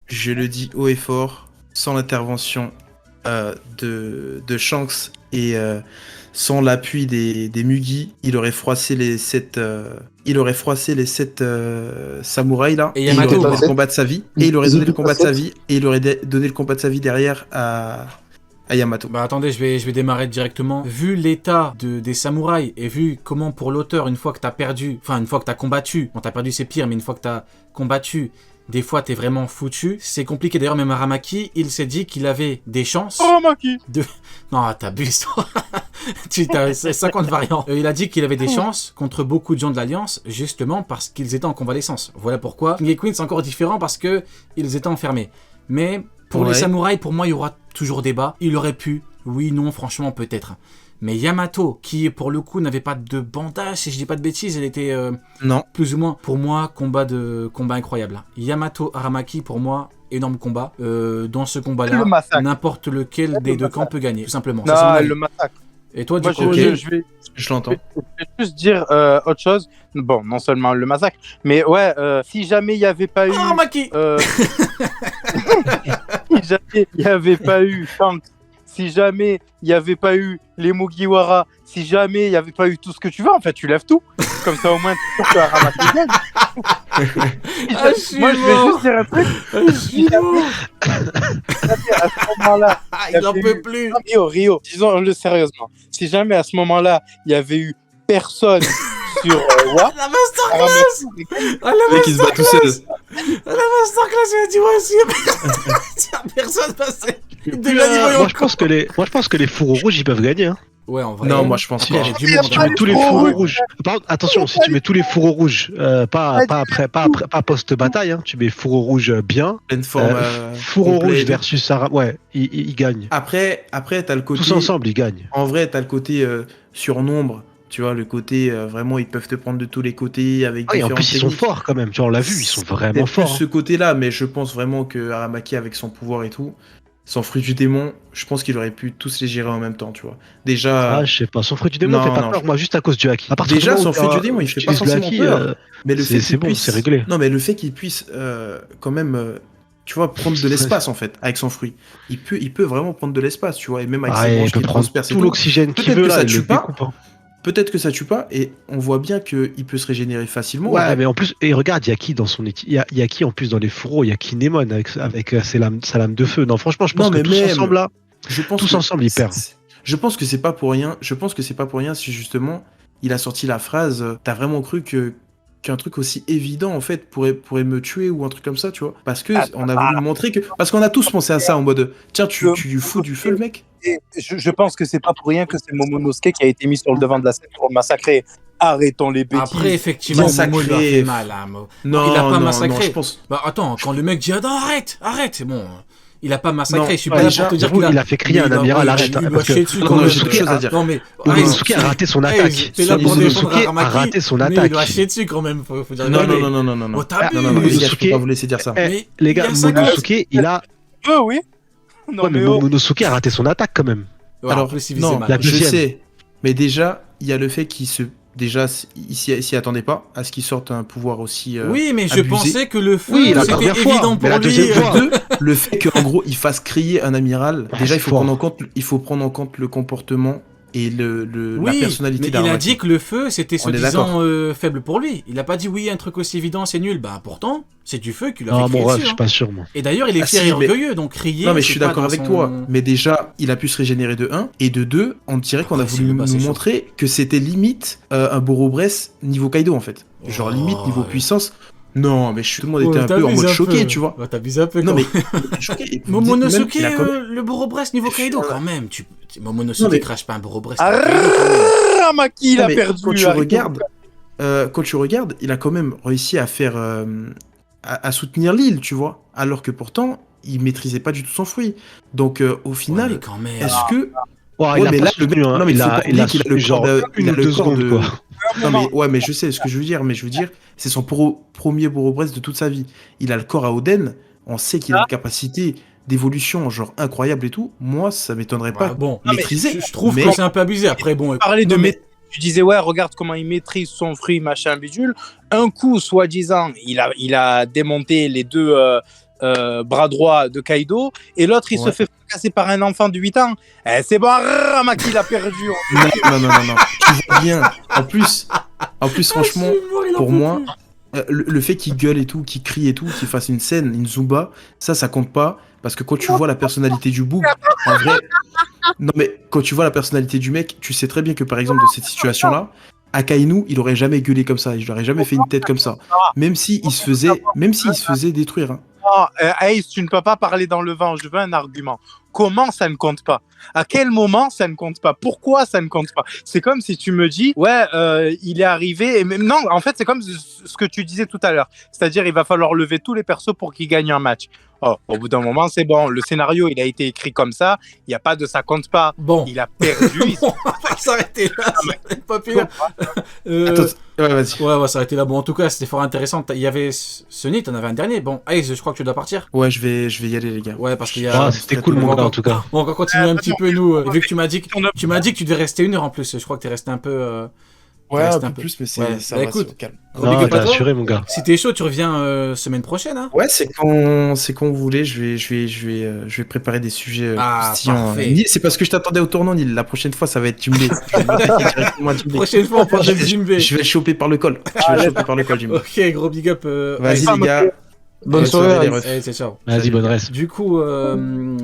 je le dis haut et fort, sans l'intervention de Shanks et sans l'appui des Mugi, il aurait froissé les 7 samouraïs là, Et et il aurait Yamato, donné quoi. le combat de sa vie, et il aurait donné le combat de sa vie, et il aurait donné le combat de sa vie derrière à Yamato. Bah attendez, je vais démarrer directement. Vu l'état des samouraïs et vu comment pour l'auteur, une fois que t'as perdu, enfin une fois que t'as combattu, bon t'as perdu c'est pire, mais une fois que t'as combattu, des fois t'es vraiment foutu. C'est compliqué. D'ailleurs même Aramaki, il s'est dit qu'il avait des chances. Aramaki Non, t'abuses toi. Tu t'as 50 variants. Il a dit qu'il avait des chances contre beaucoup de gens de l'Alliance, justement parce qu'ils étaient en convalescence. Voilà pourquoi. King et Queen c'est encore différent parce que ils étaient enfermés. Mais pour les samouraïs, pour moi, il y aura toujours débat. Il aurait pu, oui, non, franchement, peut-être. Mais Yamato, qui pour le coup n'avait pas de bandage, si je dis pas de bêtises, elle était non. Plus ou moins, pour moi, combat incroyable. Yamato Aramaki, pour moi, énorme combat. Dans ce combat-là, n'importe lequel des deux camps peut gagner, tout simplement. Non, le massacre. Et toi, du coup, je l'entends. Je vais juste dire autre chose. Bon, non seulement le massacre, mais ouais, si jamais il n'y avait pas eu... Aramaki si jamais il n'y avait pas eu Shanks, si jamais il n'y avait pas eu les Mugiwara, si jamais il n'y avait pas eu tout ce que tu veux, en fait, tu lèves tout. Comme ça, au moins, tu peux Aramaki gagne. Moi, je vais juste dire un truc. À ce moment-là, il n'en peut plus. Rio, disons-le sérieusement. Si jamais à ce moment-là, il n'y avait eu personne sur WAP, la masterclass. Le mec qui se bat tout seul. La masterclass, il a dit ouais, si personne passait. Moi, je pense que les fourreaux rouges, ils peuvent gagner. Hein. Ouais, en vrai. Non, moi je pense pas. Si tu mets tous les fourreaux rouges. Par contre, attention, si tu mets tous les fourreaux rouges, pas post-bataille, hein, tu mets fourreaux rouges bien. Pleine forme. Fourreaux rouges versus Sarah. Ouais, ils gagnent. Après, t'as le côté. Tous ensemble, ils gagnent. En vrai, t'as le côté surnombre. Tu vois, le côté vraiment, ils peuvent te prendre de tous les côtés avec différentes techniques. En plus, ils sont forts quand même. Tu vois, on l'a vu, ils sont vraiment forts. Plus ce côté-là, mais je pense vraiment que Aramaki, avec son pouvoir et tout, son fruit du démon, je pense qu'il aurait pu tous les gérer en même temps, tu vois. Déjà. Ah, je sais pas. Son fruit du démon fait pas peur, moi, juste à cause du haki. Déjà, son fruit du démon, il fait pas forcément peur. Mais le fait c'est bon, c'est réglé. Non, mais le fait qu'il puisse quand même. Tu vois, prendre de l'espace en fait, avec son fruit. Il peut vraiment prendre de l'espace, tu vois, et même avec ses branches qui transpercent tout l'oxygène qu'il veut, là, il le découpe. Peut-être que ça tue pas, et on voit bien qu'il peut se régénérer facilement. Ouais, mais en plus, et regarde, il y a qui dans son équipe, il y a qui en plus dans les fourreaux, il y a Kinemon avec sa lame de feu. Non, franchement, je pense que tous ensemble là, ensemble ils perdent. Je pense que c'est pas pour rien. Je pense que c'est pas pour rien si justement il a sorti la phrase. T'as vraiment cru qu'un truc aussi évident en fait pourrait me tuer ou un truc comme ça, tu vois, parce que on a voulu montrer que, parce qu'on a tous pensé à ça en mode tiens, tu fous du feu le mec. Et je pense que c'est pas pour rien que c'est Momonosuke qui a été mis sur le devant de la scène pour massacrer. Arrêtons les bêtises. Après, effectivement, Momo lui a fait mal. Hein. Non, il a pas massacré. Non, je pense... Bah attends, quand le mec dit arrête, c'est bon. Il a pas massacré, je suis pas là pour te dire qu'il a fait crier à un amiral, arrête. Non mais Momonosuke a raté son attaque. Momonosuke a raté son attaque. Il lui a chié dessus quand même, faut dire. Non. Momonosuke, je peux pas vous laisser dire ça. Les gars, Momonosuke, il a... oui. Ouais, mais Momonosuke a raté son attaque quand même. Alors, non, je sais. Mais déjà, il y a le fait qu'il se... Déjà, il s'y attendait pas à ce qu'il sorte un pouvoir aussi oui, mais abusé. Je pensais que le feu, c'était évident pour lui. Le fait qu'en gros, il fasse crier un amiral, déjà, il faut prendre en compte le comportement et la personnalité d'Aramaki. Il a dit que le feu, c'était soi-disant faible pour lui. Il a pas dit oui, un truc aussi évident, c'est nul. Bah pourtant, c'est du feu qui l'a fait crier dessus. Je suis pas sûr, moi. Et d'ailleurs, il est fier et orgueilleux, donc crier... Non, mais je suis d'accord avec toi. Mais déjà, il a pu se régénérer de 1. Et de 2, on dirait qu'on a voulu nous montrer que c'était limite un Borobress niveau Kaido, en fait. Genre limite niveau puissance. Non, mais tout le monde était un peu en mode choqué, tu vois. T'as visé un peu. Non, mais choqué. Momonosuke, le Borobress niveau Kaido, quand même. Momonosuke crache pas un Borobress. Aramaki, il a perdu. Quand tu regardes, il a quand même réussi à faire... à soutenir l'île, tu vois. Alors que pourtant, il maîtrisait pas du tout son fruit. Donc, au final, est-ce que... mais là, il a une ou deux secondes, quoi. Non, mais ouais, mais je sais ce que je veux dire. Mais je veux dire, c'est son premier Borobress de toute sa vie. Il a le corps à Oden. On sait qu'il a une capacité d'évolution genre incroyable et tout. Moi, ça m'étonnerait pas. Bon, maîtriser. Je trouve que c'est un peu abusé. Après, bon. Parler de tu disais ouais, regarde comment il maîtrise son fruit, machin bidule. Un coup, soi-disant, il a démonté les deux bras droit de Kaido, et l'autre il se fait fracasser par un enfant de 8 ans. C'est bon, Ramaki l'a perdu. Non. Tu vois bien. En plus, franchement, pour moi, le fait qu'il gueule et tout, qu'il crie et tout, qu'il fasse une scène, une Zumba, ça compte pas. Parce que quand tu vois la personnalité du bouc, en vrai. Non, mais quand tu vois la personnalité du mec, tu sais très bien que par exemple, dans cette situation-là, Akainu, il aurait jamais gueulé comme ça. Il aurait jamais fait une tête comme ça. Même s'il se faisait détruire. Hein. Non, Ace, tu ne peux pas parler dans le vent. Je veux un argument. Comment ça ne compte pas? À quel moment ça ne compte pas? Pourquoi ça ne compte pas? C'est comme si tu me dis, il est arrivé. Et même, non, en fait, c'est comme ce que tu disais tout à l'heure. C'est-à-dire, il va falloir lever tous les persos pour qu'ils gagnent un match. Oh, au bout d'un moment, c'est bon. Le scénario, il a été écrit comme ça. Il n'y a pas de ça compte pas. Bon. Il a perdu. Bon, on va s'arrêter là. Ça va être pas pire. Attends, vas-y. Ouais, on va s'arrêter là. Bon, en tout cas, c'était fort intéressant. Il y avait Sony, t'en avais un dernier. Bon, Ace, je crois que tu dois partir. Ouais, je vais y aller, les gars. Ouais, parce qu'il y a. C'était cool, mon gars, en tout cas. Bon, on va continuer un petit peu, nous. Vu que tu m'as dit que tu devais rester 1 heure en plus. Je crois que t'es resté un peu. Ouais, un peu plus, mais ça va, écoute, calme. Non, t'as assuré, mon gars. Si t'es chaud, tu reviens semaine prochaine, hein. Ouais, c'est quand vous voulez. Je vais préparer des sujets croustillants. C'est parce que je t'attendais au tournant, Nil. La prochaine fois, ça va être Jimbe. Prochaine fois, on parle de Jimbe. Je vais le choper par le col. Jimbe. Ok, gros big up. Vas-y, les gars. Bonne soirée. C'est ciao. Vas-y, bonne reste. Du coup,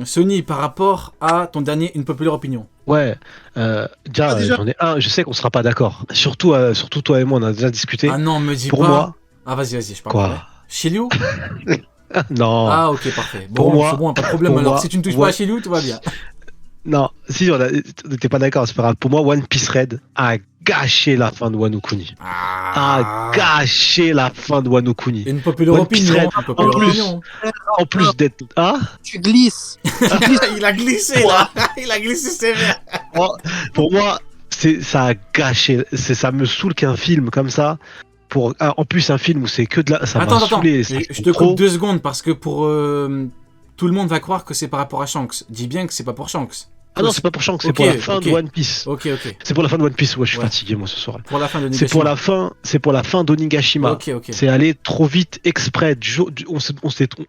Sony, par rapport à ton dernier Une populaire opinion. Ouais, déjà, j'en ai un, je sais qu'on sera pas d'accord. Surtout toi et moi, on a déjà discuté. Ah non, me dis pour pas. Moi... Ah, vas-y, je parle. Quoi? Shiryu? Non. Ah, ok, parfait. Bon, pour moi, c'est bon, pas de problème. Alors, si tu ne touches pas à Shiryu, tout va bien. Non, si on n'était pas d'accord, c'est pas grave. Pour moi, One Piece Red a gâché la fin de Wano Kuni. A gâché la fin de Wano Kuni. Une populaire opinion. En plus d'être... Ah, tu glisses. Il a glissé, là. Il a glissé sévère. Pour moi, ça a gâché. Ça me saoule qu'un film comme ça... En plus, un film où c'est que de la... Ça m'a saoulé. Je te coupe 2 secondes parce que pour... tout le monde va croire que c'est par rapport à Shanks. Dis bien que c'est pas pour Shanks. Ah non, c'est pas pour Shanks, c'est pour la fin de One Piece. Ok. C'est pour la fin de One Piece, ouais, je suis fatigué moi ce soir. Pour la fin d'Onigashima. C'est pour la fin d'Onigashima. Ok. C'est allé trop vite, exprès.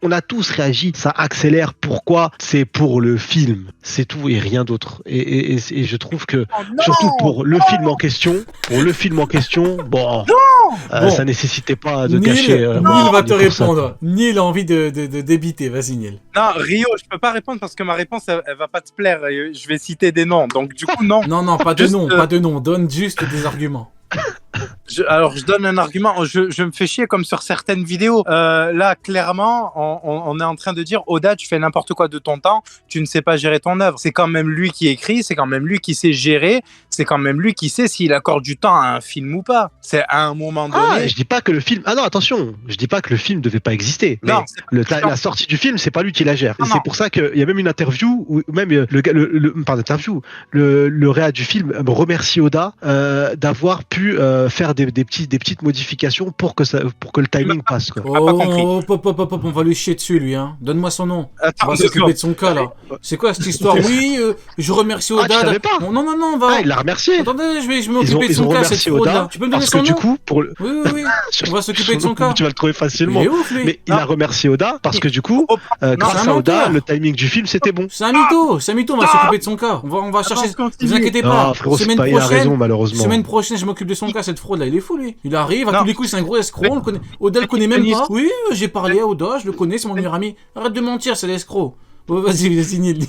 On a tous réagi, ça accélère. Pourquoi? C'est pour le film, c'est tout et rien d'autre. Et je trouve que, surtout pour le film en question, bon, ça nécessitait pas de gâcher. Neil va te répondre. Neil a envie de débiter, vas-y Neil. Non, Rio, je peux pas répondre parce que ma réponse, elle va pas te plaire. Je vais citer des noms, donc du coup, non. Non, pas de nom, pas de nom. Donne juste des arguments. Alors, je donne un argument. Je me fais chier comme sur certaines vidéos. Là, clairement, on est en train de dire Oda, tu fais n'importe quoi de ton temps, tu ne sais pas gérer ton œuvre. C'est quand même lui qui écrit, c'est quand même lui qui sait gérer, c'est quand même lui qui sait s'il accorde du temps à un film ou pas. C'est à un moment donné. Ah, je dis pas que le film. Ah non, attention, je dis pas que le film devait pas exister. Mais non, la sortie du film, c'est pas lui qui la gère. Et c'est pour ça qu'il y a même une interview où même le réal du film remercie Oda d'avoir pu faire des petites modifications pour que le timing passe. Quoi. Hop, on va lui chier dessus lui, hein. Donne-moi son nom. On va s'occuper de son cas là. C'est quoi cette histoire? Oui, je remercie Oda. Tu savais pas? Non, on va. Ah, il l'a remercié. Attendez, je vais m'occuper de son cas cette fraude là. Tu peux me donner son nom? Du coup, Oui. On va s'occuper de son cas. Tu vas le trouver facilement. Mais il a remercié Oda parce que du coup, grâce à Oda, le timing du film c'était bon. C'est un mytho, on va s'occuper de son cas. On va chercher. Ne vous inquiétez pas. Semaine prochaine, je m'occupe de son cas. Cette fraude là, il est fou lui. Il arrive, à tous les coups, c'est un gros escroc, on le connaît. Oda le connaît même pas. Oui, j'ai parlé à Oda, je le connais, c'est mon meilleur ami. Arrête de mentir, c'est l'escroc. Oh, vas-y, Neil.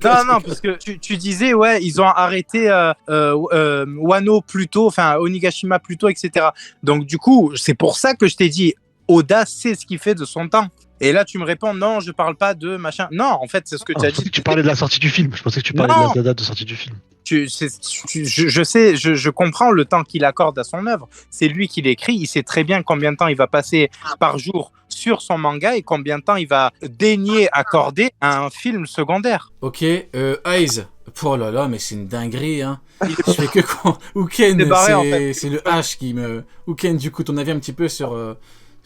Non, parce que tu disais, ouais, ils ont arrêté Wano plus tôt, enfin Onigashima plus tôt, etc. Donc du coup, c'est pour ça que je t'ai dit, Oda sait ce qu'il fait de son temps. Et là, tu me réponds, non, je parle pas de machin. Non, en fait, c'est ce que tu as dit. Tu parlais de la sortie du film. Je pensais que tu parlais de la date de sortie du film. Je sais, je comprends le temps qu'il accorde à son œuvre. C'est lui qui l'écrit. Il sait très bien combien de temps il va passer par jour sur son manga et combien de temps il va daigner accorder à un film secondaire. Ok, Eyes. Oh là là, mais c'est une dinguerie, hein. Je fais que Uken, c'est le H qui me... Uken, du coup, ton avis un petit peu sur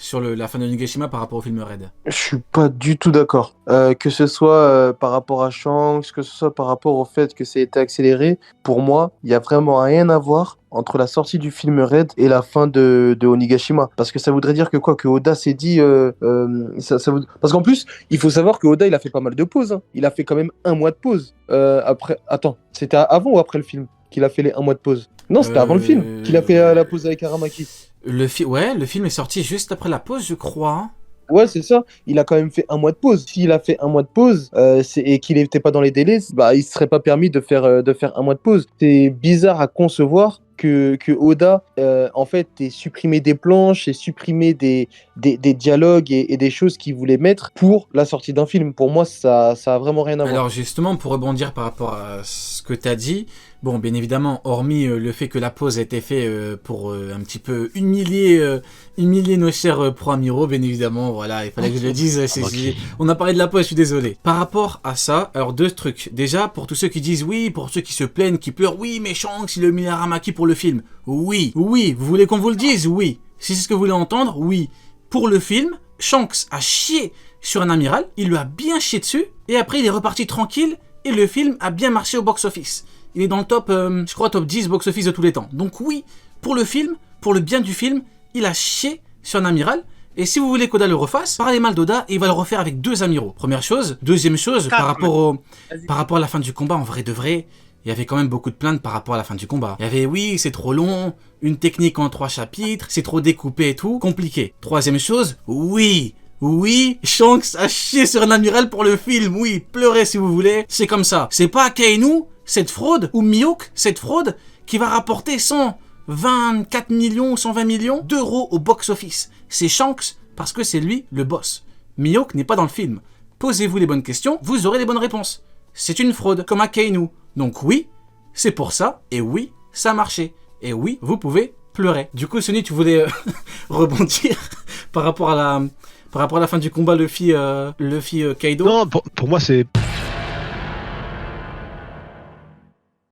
sur la fin de Onigashima par rapport au film Red. Je suis pas du tout d'accord. Que ce soit par rapport à Shanks, que ce soit par rapport au fait que ça a été accéléré, pour moi, il y a vraiment rien à voir entre la sortie du film Red et la fin de Onigashima. Parce que ça voudrait dire que quoi? Que Oda s'est dit... Parce qu'en plus, il faut savoir que Oda, il a fait pas mal de pauses. Hein. Il a fait quand même 1 mois de pause. Après... Attends, c'était avant ou après le film qu'il a fait les 1 mois de pause? Non, c'était avant le film qu'il a fait la pause avec Aramaki. Le film est sorti juste après la pause, je crois. Ouais, c'est ça. Il a quand même fait 1 mois de pause. S'il a fait 1 mois de pause et qu'il n'était pas dans les délais, bah, il ne serait pas permis de faire 1 mois de pause. C'est bizarre à concevoir que Oda, en fait, ait supprimé des planches, ait supprimé des dialogues et des choses qu'il voulait mettre pour la sortie d'un film. Pour moi, ça a vraiment rien à voir. Alors justement, pour rebondir par rapport à ce que tu as dit, bon, bien évidemment, hormis le fait que la pause a été faite pour un petit peu humilier nos chers pro-amiraux, bien évidemment, voilà, il fallait que je le dise. On a parlé de la pause, je suis désolé. Par rapport à ça, alors 2 trucs. Déjà, pour tous ceux qui disent oui, pour ceux qui se plaignent, qui pleurent, oui, mais Shanks, il a mis Aramaki pour le film. Oui, vous voulez qu'on vous le dise? Oui. Si c'est ce que vous voulez entendre, oui. Pour le film, Shanks a chié sur un amiral, il lui a bien chié dessus, et après il est reparti tranquille, et le film a bien marché au box-office. Il est dans le top, je crois, top 10 box-office de tous les temps. Donc oui, pour le film, pour le bien du film, il a chié sur un amiral. Et si vous voulez qu'Oda le refasse, parlez mal d'Oda et il va le refaire avec 2 amiraux. Première chose. Deuxième chose, par rapport à la fin du combat, en vrai de vrai, il y avait quand même beaucoup de plaintes par rapport à la fin du combat. Il y avait, oui, c'est trop long, une technique en 3 chapitres, c'est trop découpé et tout, compliqué. Troisième chose, oui, Shanks a chié sur un amiral pour le film, oui, pleurez si vous voulez, c'est comme ça. C'est pas Akainu, cette fraude, ou Mihawk, cette fraude, qui va rapporter 124 millions ou 120 millions d'euros au box-office. C'est Shanks parce que c'est lui le boss. Mihawk n'est pas dans le film. Posez-vous les bonnes questions, vous aurez les bonnes réponses. C'est une fraude, comme Akainu. Donc oui, c'est pour ça, et oui, ça a marché. Et oui, vous pouvez pleurer. Du coup, Sony, tu voulais rebondir par rapport à la fin du combat Luffy Kaido? Non, pour moi, c'est